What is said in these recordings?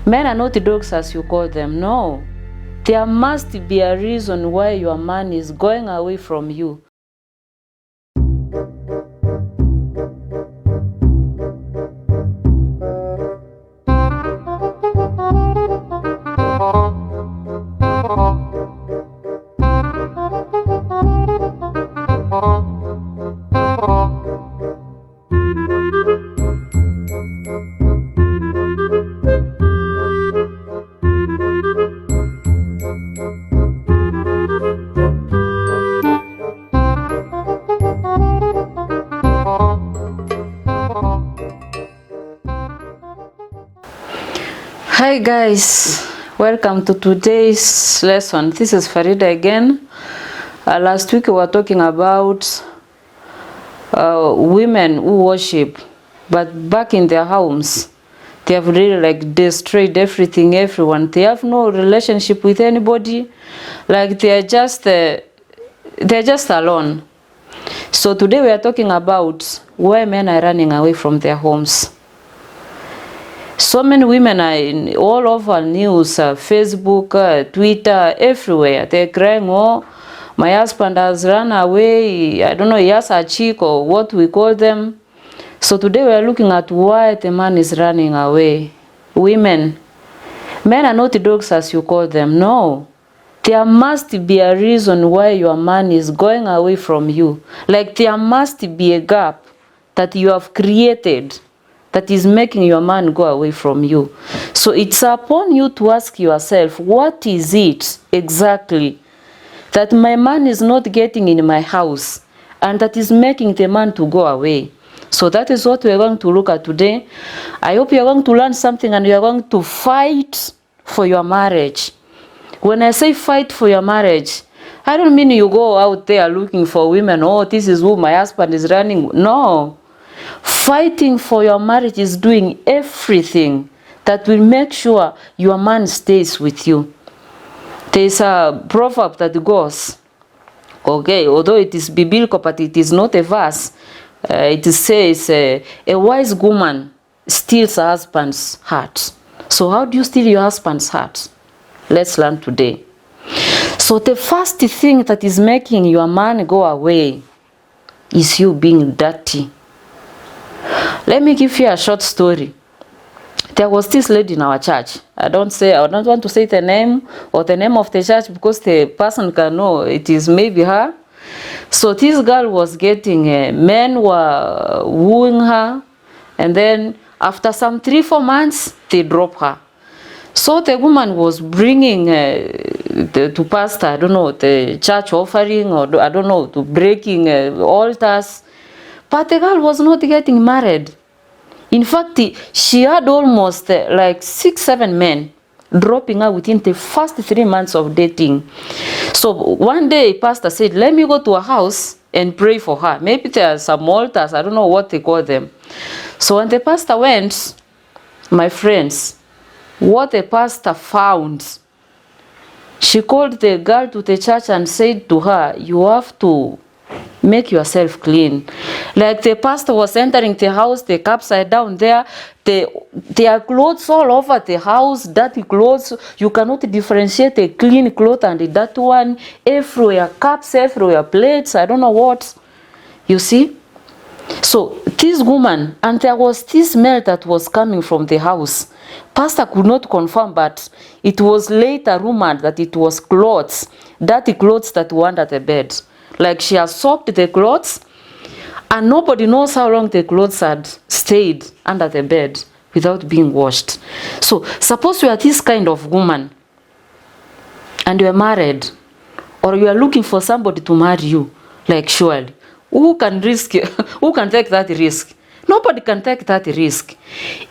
Men are not dogs as you call them. No. There must be a reason why your man is going away from you. Hi guys, welcome to today's lesson. This is Farida again. Last week we were talking about women who worship, but back in their homes they have really destroyed everything, everyone. They have no relationship with anybody. They're just alone. So today we are talking about why men are running away from their homes. So many women are all over news, Facebook, Twitter, everywhere. They're crying, oh, my husband has run away. I don't know, he has a chick or what we call them. So today we are looking at why the man is running away. Women. Men are not dogs as you call them. No. There must be a reason why your man is going away from you. There must be a gap that you have created that is making your man go away from you. So it's upon you to ask yourself, what is it exactly that my man is not getting in my house and that is making the man to go away? So that is what we are going to look at today. I hope you are going to learn something and you are going to fight for your marriage. When I say fight for your marriage, I don't mean you go out there looking for women, oh, this is who my husband is running. No. Fighting for your marriage is doing everything that will make sure your man stays with you. There is a proverb that goes, okay, although it is biblical, but it is not a verse. It says, a wise woman steals her husband's heart. So how do you steal your husband's heart? Let's learn today. So the first thing that is making your man go away is you being dirty. Let me give you a short story. There was this lady in our church. I don't want to say the name or the name of the church because the person can know it is maybe her. So this girl was getting, men were wooing her, and then after some 3-4 months, they drop her. So the woman was bringing to pastor, I don't know, the church offering, or I don't know, to breaking altars. But the girl was not getting married. In fact, she had almost 6-7 men dropping her within the first 3 months of dating. So one day, pastor said, let me go to her house and pray for her. Maybe there are some altars, I don't know what they call them. So when the pastor went, my friends, what the pastor found, she called the girl to the church and said to her, you have to make yourself clean. The pastor was entering the house, the cups are down there, there are clothes all over the house, dirty clothes. You cannot differentiate a clean cloth and a dirty one. Everywhere cups, everywhere plates, I don't know what. You see? So this woman, and there was this smell that was coming from the house. Pastor could not confirm, but it was later rumored that it was clothes, dirty clothes that were under the bed. She has soaked the clothes, and nobody knows how long the clothes had stayed under the bed without being washed. So suppose you are this kind of woman, and you are married, or you are looking for somebody to marry you, surely, who can take that risk? Nobody can take that risk.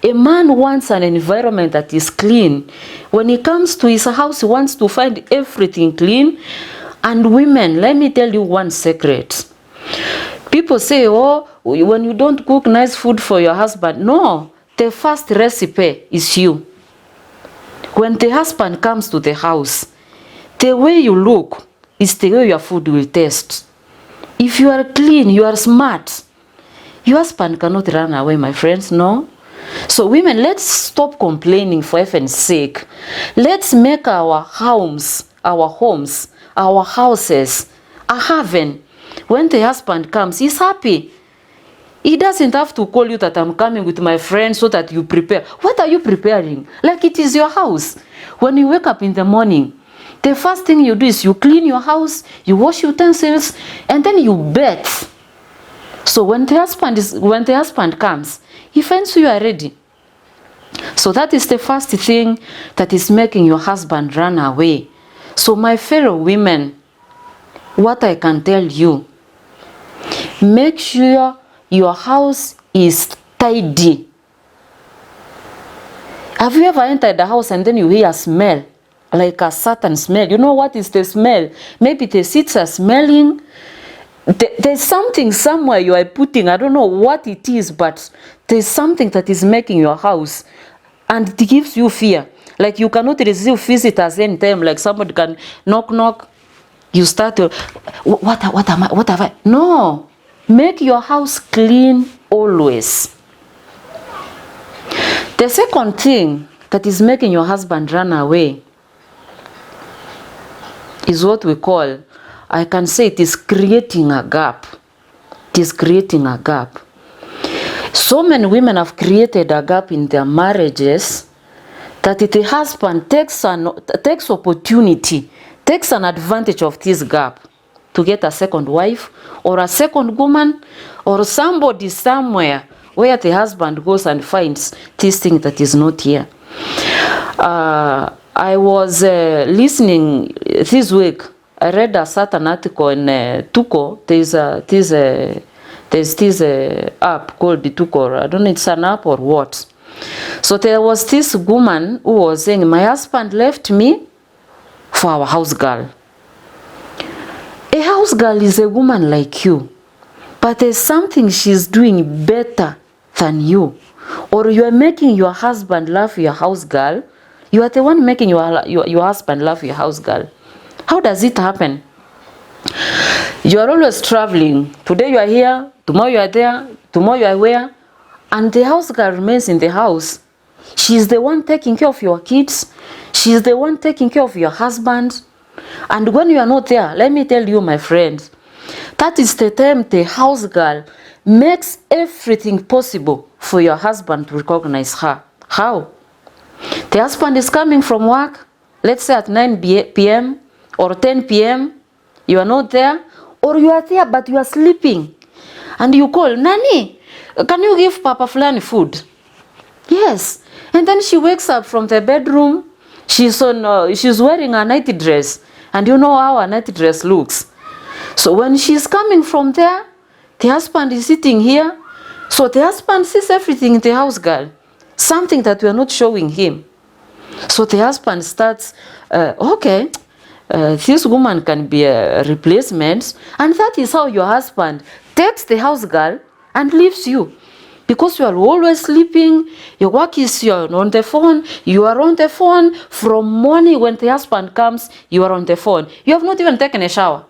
A man wants an environment that is clean. When he comes to his house, he wants to find everything clean. And women, let me tell you one secret. People say, oh, when you don't cook nice food for your husband. No, the first recipe is you. When the husband comes to the house, the way you look is the way your food will taste. If you are clean, you are smart, your husband cannot run away, my friends, no. So women, let's stop complaining, for heaven's sake. Let's make our homes, our houses, a heaven. When the husband comes, he's happy. He doesn't have to call you that I'm coming with my friends so that you prepare. What are you preparing? Like it is your house. When you wake up in the morning, the first thing you do is you clean your house, you wash utensils, and then you bathe. So when the husband comes, he finds you are ready. So that is the first thing that is making your husband run away. So my fellow women, what I can tell you, make sure your house is tidy. Have you ever entered the house and then you hear a smell, like a certain smell? You know what is the smell? Maybe the seats are smelling. There's something somewhere you are putting, I don't know what it is, but there's something that is making your house, and it gives you fear. Like you cannot receive visitors anytime, like somebody can knock, you start to, what have I? No, make your house clean always. The second thing that is making your husband run away is what we call, I can say it is creating a gap. It is creating a gap. So many women have created a gap in their marriages that the husband takes opportunity, takes an advantage of this gap to get a second wife or a second woman or somebody somewhere where the husband goes and finds this thing that is not here. I was listening this week. I read a certain article in Tuko. There's this app called the Tuko. I don't know, it's an app or what. So there was this woman who was saying, my husband left me for our house girl. A house girl is a woman like you, but there's something she's doing better than you. Or you are making your husband love your house girl. You are the one making your husband love your house girl. How does it happen? You are always traveling. Today you are here, tomorrow you are there, tomorrow you are where, and the house girl remains in the house. She is the one taking care of your kids. She is the one taking care of your husband. And when you are not there, let me tell you, my friend, that is the time the house girl makes everything possible for your husband to recognize her. How? The husband is coming from work, let's say at 9 p.m. or 10 p.m. You are not there, or you are there but you are sleeping. And you call, Nani, can you give Papa Fulani food? Yes. And then she wakes up from the bedroom. She's wearing a night dress. And you know how a night dress looks. So when she's coming from there, the husband is sitting here. So the husband sees everything in the house girl. Something that we are not showing him. So the husband starts, okay, this woman can be a replacement. And that is how your husband takes the house girl and leaves you. Because you are always sleeping, your work is you're on the phone, you are on the phone from morning. When the husband comes, you are on the phone. You have not even taken a shower.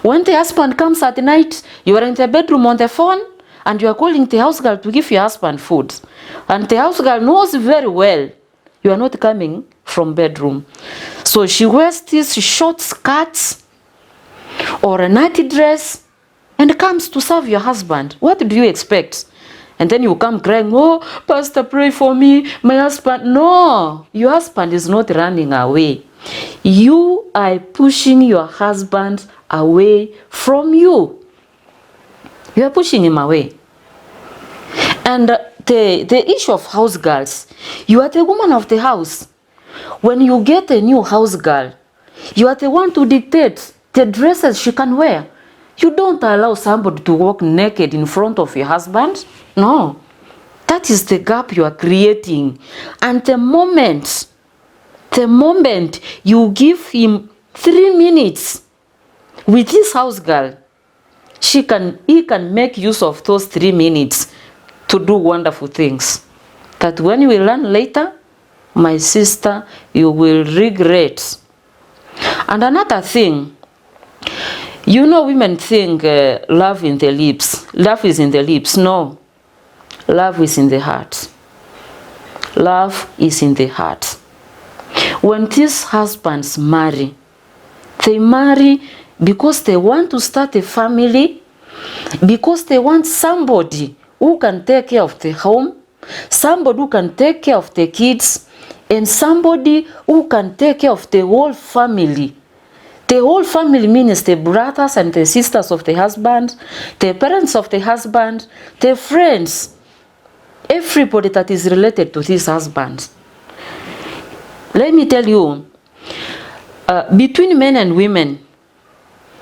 When the husband comes at night, you are in the bedroom on the phone, and you are calling the house girl to give your husband food. And the house girl knows very well you are not coming from bedroom. So she wears these short skirts or a night dress and comes to serve your husband. What do you expect? And then you come crying, oh, Pastor, pray for me, my husband. No, your husband is not running away. You are pushing your husband away from you. You are pushing him away. And the issue of house girls, you are the woman of the house. When you get a new house girl, you are the one to dictate the dresses she can wear. You don't allow somebody to walk naked in front of your husband. No. That is the gap you are creating. And the moment you give him 3 minutes with this house girl, he can make use of those 3 minutes to do wonderful things. That when you will learn later, my sister, you will regret. And another thing, you know, women think love in the lips. Love is in the lips. No. Love is in the heart. Love is in the heart. When these husbands marry, they marry because they want to start a family, because they want somebody who can take care of the home, somebody who can take care of the kids, and somebody who can take care of the whole family. The whole family means the brothers and the sisters of the husband, the parents of the husband, the friends, everybody that is related to this husband. Let me tell you, between men and women,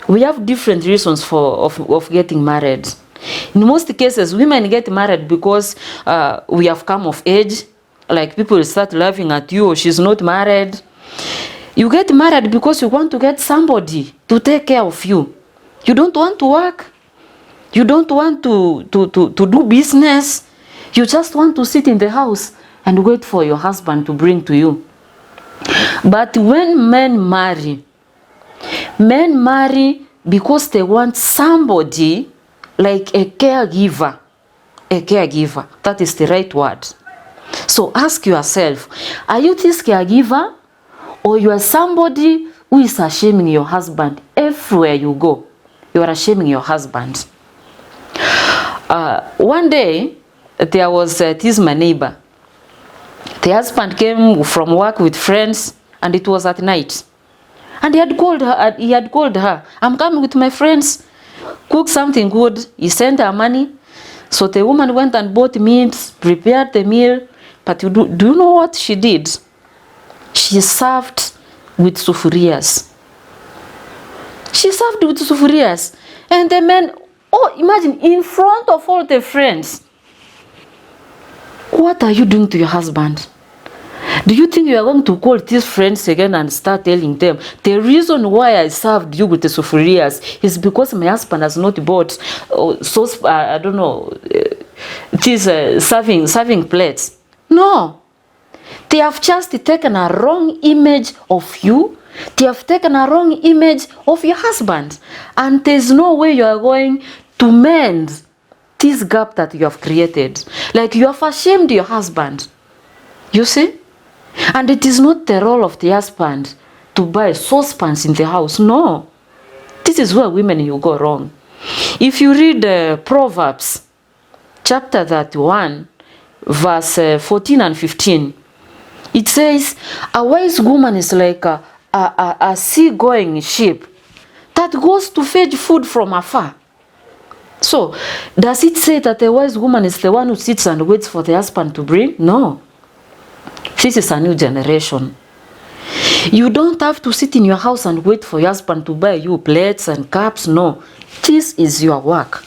we have different reasons of getting married. In most cases, women get married because we have come of age, like people start laughing at you, or she's not married. You get married because you want to get somebody to take care of you. You don't want to work. You don't want to do business. You just want to sit in the house and wait for your husband to bring to you. But when men marry because they want somebody like a caregiver. A caregiver. That is the right word. So ask yourself, are you this caregiver? Or you are somebody who is shaming your husband everywhere you go? You are shaming your husband. One day, there was my neighbor. The husband came from work with friends, and it was at night. And he had called her. I'm coming with my friends. Cook something good. He sent her money. So the woman went and bought meat, prepared the meal. But do you know what she did? She served with sufurias. She served with sufurias. And the men, imagine, in front of all the friends. What are you doing to your husband? Do you think you are going to call these friends again and start telling them, the reason why I served you with the sufurias is because my husband has not bought serving plates? No. They have just taken a wrong image of you. They have taken a wrong image of your husband. And there's no way you are going to mend this gap that you have created. Like you have ashamed your husband. You see? And it is not the role of the husband to buy saucepans in the house. No. This is where women you go wrong. If you read Proverbs chapter 31, verse 14 and 15, it says, a wise woman is like a sea-going ship that goes to fetch food from afar. So, does it say that a wise woman is the one who sits and waits for the husband to bring? No. This is a new generation. You don't have to sit in your house and wait for your husband to buy you plates and cups. No. This is your work.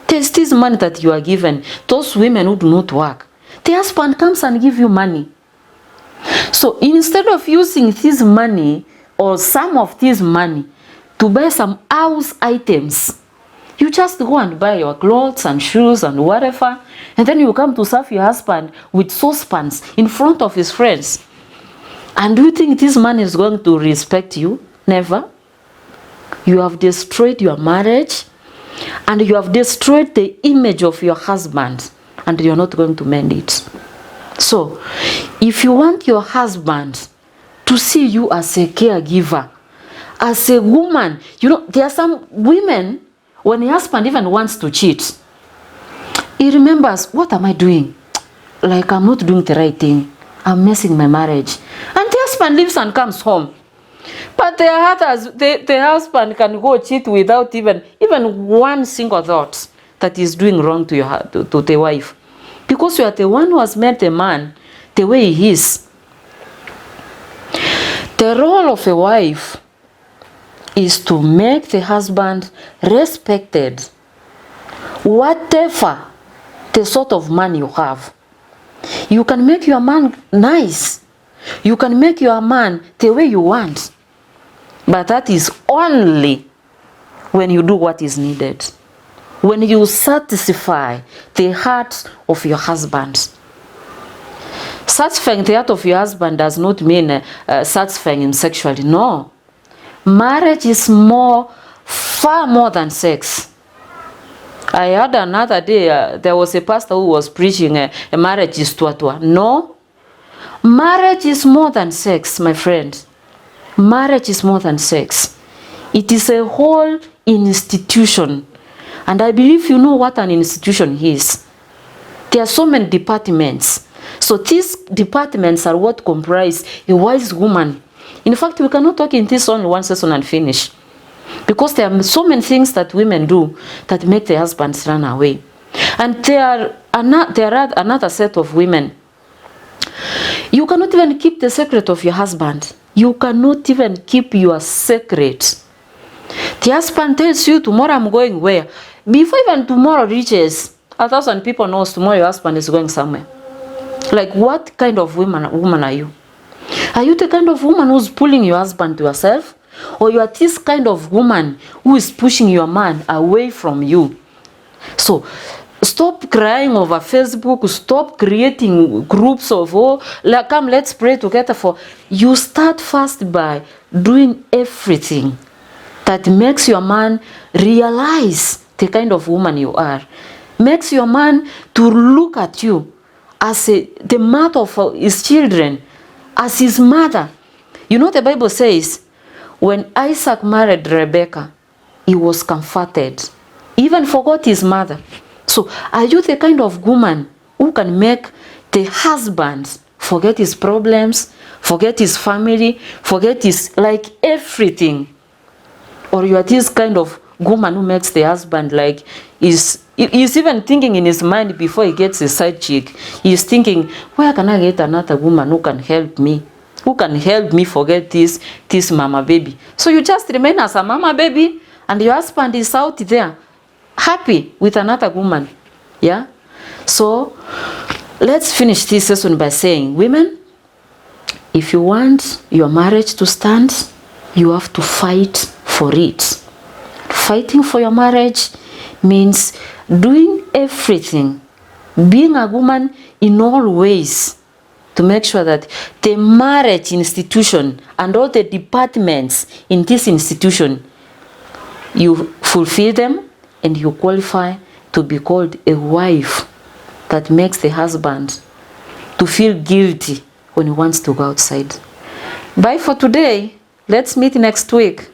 There's this money that you are given. Those women who do not work, the husband comes and gives you money. So instead of using this money or some of this money to buy some house items, you just go and buy your clothes and shoes and whatever, and then you come to serve your husband with saucepans in front of his friends. And do you think this man is going to respect you? Never. You have destroyed your marriage, and you have destroyed the image of your husband, and you're not going to mend it. So, if you want your husband to see you as a caregiver, as a woman, there are some women, when the husband even wants to cheat, he remembers, what am I doing? Like, I'm not doing the right thing. I'm messing my marriage. And the husband leaves and comes home. But there are others, the husband can go cheat without even one single thought that is doing wrong to the wife. Because you are the one who has made the man the way he is. The role of a wife is to make the husband respected, whatever the sort of man you have. You can make your man nice. You can make your man the way you want. But that is only when you do what is needed. When you satisfy the heart of your husband. Satisfying the heart of your husband does not mean satisfying him sexually. No. Marriage is far more than sex. I heard another day, there was a pastor who was preaching a marriage is tua. No, Marriage is more than sex, my friend. Marriage is more than sex. It is a whole institution. And I believe you know what an institution is. There are so many departments. So these departments are what comprise a wise woman. In fact, we cannot talk in this only one session and finish. Because there are so many things that women do that make their husbands run away. And there are another set of women. You cannot even keep the secret of your husband. You cannot even keep your secret. The husband tells you, tomorrow I'm going where? Before even tomorrow reaches, 1,000 people knows tomorrow your husband is going somewhere. Like, what kind of woman are you? Are you the kind of woman who's pulling your husband to yourself? Or you are this kind of woman who is pushing your man away from you? So, stop crying over Facebook. Stop creating groups of, oh, come, let's pray together for. You start first by doing everything that makes your man realize the kind of woman you are. Makes your man to look at you as the mother of his children, as his mother. You know, the Bible says, when Isaac married Rebekah, he was comforted. He even forgot his mother. So, are you the kind of woman who can make the husband forget his problems, forget his family, forget his, like, everything? Or you are this kind of woman who makes the husband, like, he's even thinking in his mind before he gets a side chick. He's thinking, where can I get another woman who can help me? Who can help me forget this mama baby? So you just remain as a mama baby, and your husband is out there happy with another woman. Yeah? So let's finish this session by saying, women, if you want your marriage to stand, you have to fight for it. Fighting for your marriage means doing everything, being a woman in all ways, to make sure that the marriage institution and all the departments in this institution, you fulfill them and you qualify to be called a wife that makes the husband to feel guilty when he wants to go outside. Bye for today. Let's meet next week.